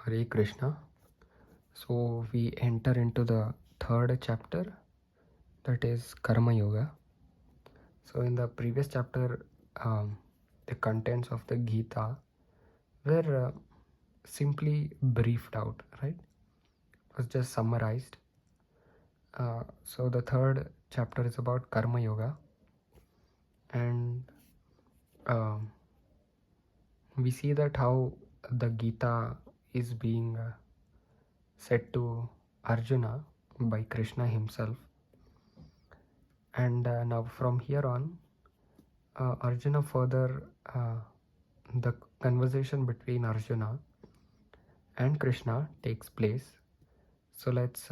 Hare Krishna. So we enter into the third chapter, that is Karma Yoga. So in the previous chapter, the contents of the Gita were simply briefed out, right? It was just summarized. So the third chapter is about Karma Yoga, and um we see that how the Gita is being said to Arjuna by Krishna himself. And now from here on, Arjuna further the conversation between Arjuna and Krishna takes place. So let's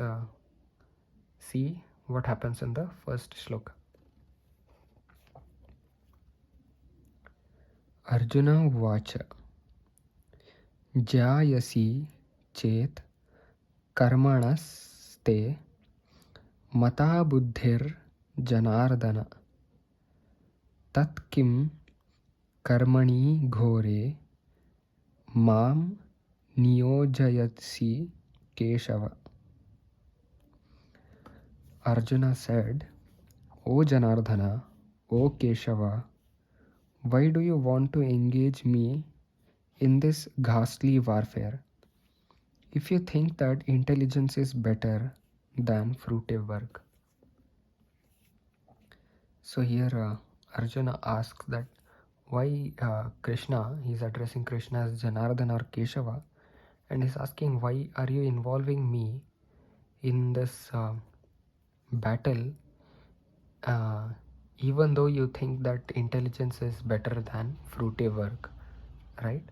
see what happens in the first shloka. Arjuna Vacha Jayasi Chet Karmanaste Mata Buddhir Janardana Tat Kim Karmani Ghore Mam Niyojayatsi Keshava. Arjuna said, O Janardana, O Keshava, why do you want to engage me in this ghastly warfare? If you think that intelligence is better than fruitive work. So here Arjuna asks that why Krishna, he's addressing Krishna as Janardana or Keshava, and he's asking why are you involving me in this battle, even though you think that intelligence is better than fruitive work, right?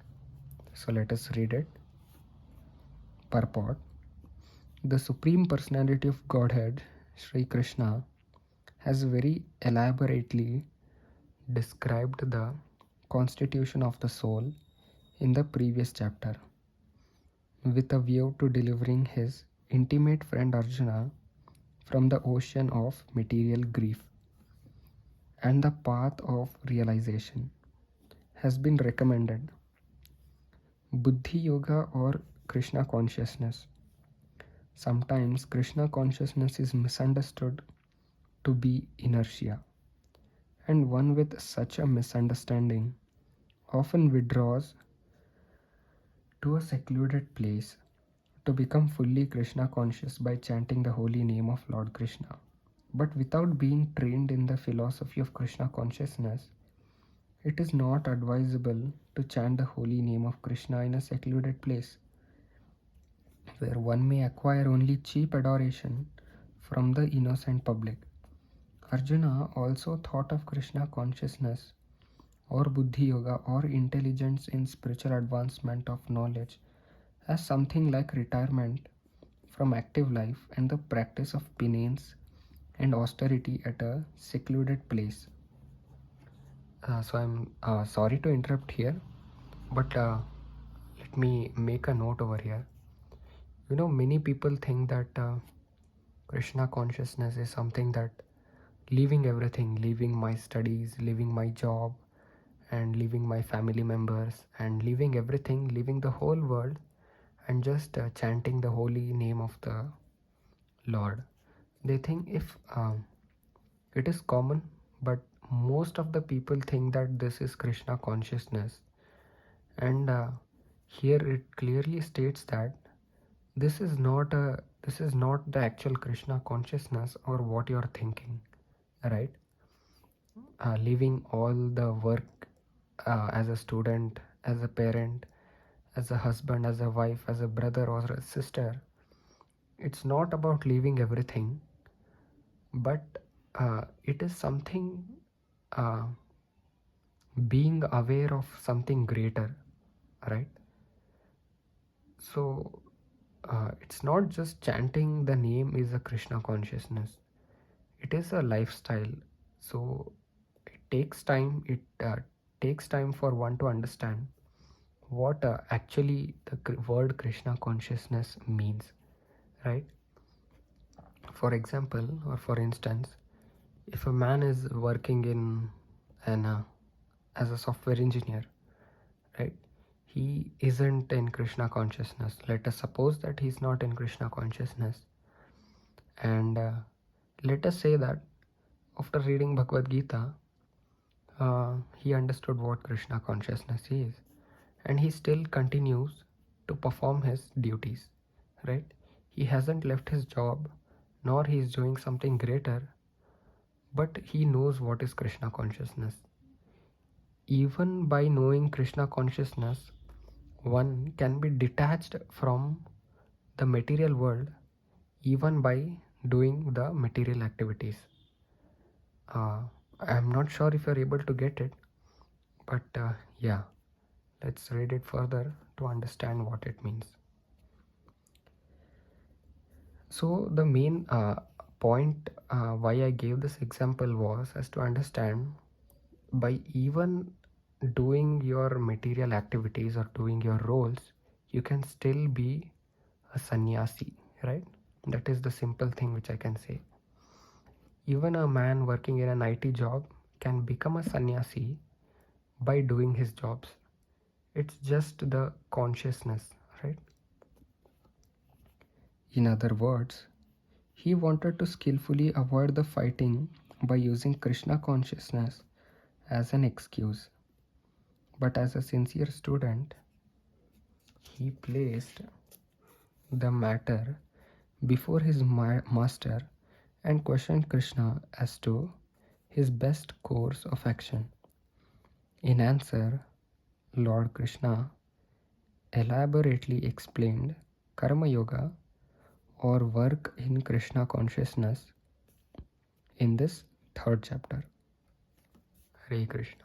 So let us read it. Purport. The Supreme Personality of Godhead, Sri Krishna, has very elaborately described the constitution of the soul in the previous chapter, with a view to delivering his intimate friend Arjuna from the ocean of material grief. And the path of realization has been recommended. Buddhi Yoga or Krishna consciousness. Sometimes Krishna consciousness is misunderstood to be inertia, and one with such a misunderstanding often withdraws to a secluded place to become fully Krishna conscious by chanting the holy name of Lord Krishna. But without being trained in the philosophy of Krishna consciousness, it is not advisable to chant the holy name of Krishna in a secluded place, where one may acquire only cheap adoration from the innocent public. Arjuna also thought of Krishna consciousness or Buddhi Yoga or intelligence in spiritual advancement of knowledge as something like retirement from active life and the practice of penance and austerity at a secluded place. So I'm sorry to interrupt here, but let me make a note over here. You know, many people think that Krishna consciousness is something that leaving everything, leaving my studies, leaving my job, and leaving my family members, and leaving everything, leaving the whole world, and just chanting the holy name of the Lord. They think if it is common, but most of the people think that this is Krishna consciousness, and here it clearly states that this is not the actual Krishna consciousness or what you are thinking, right? Leaving all the work as a student, as a parent, as a husband, as a wife, as a brother or a sister. It's not about leaving everything, but it is something uh, being aware of something greater, right? So it's not just chanting the name is a Krishna consciousness, it is a lifestyle. So it takes time, takes time for one to understand what actually the word Krishna consciousness means, right? For example, or for instance, if a man is working in an as a software engineer, right, he isn't in Krishna consciousness. Let us suppose that he's not in Krishna consciousness, and let us say that after reading Bhagavad Gita, he understood what Krishna consciousness is, and he still continues to perform his duties, right? He hasn't left his job, nor he is doing something greater, but he knows what is Krishna consciousness. Even by knowing Krishna consciousness, one can be detached from the material world, even by doing the material activities. I'm not sure if you're able to get it, but yeah, let's read it further to understand what it means. So the main point why I gave this example was as to understand, by even doing your material activities or doing your roles, you can still be a sannyasi, right? That is the simple thing which I can say. Even a man working in an IT job can become a sannyasi by doing his jobs. It's just the consciousness, right? In other words, he wanted to skillfully avoid the fighting by using Krishna consciousness as an excuse. But as a sincere student, he placed the matter before his master and questioned Krishna as to his best course of action. In answer, Lord Krishna elaborately explained Karma Yoga, or work in Krishna consciousness, in this third chapter. Hare Krishna.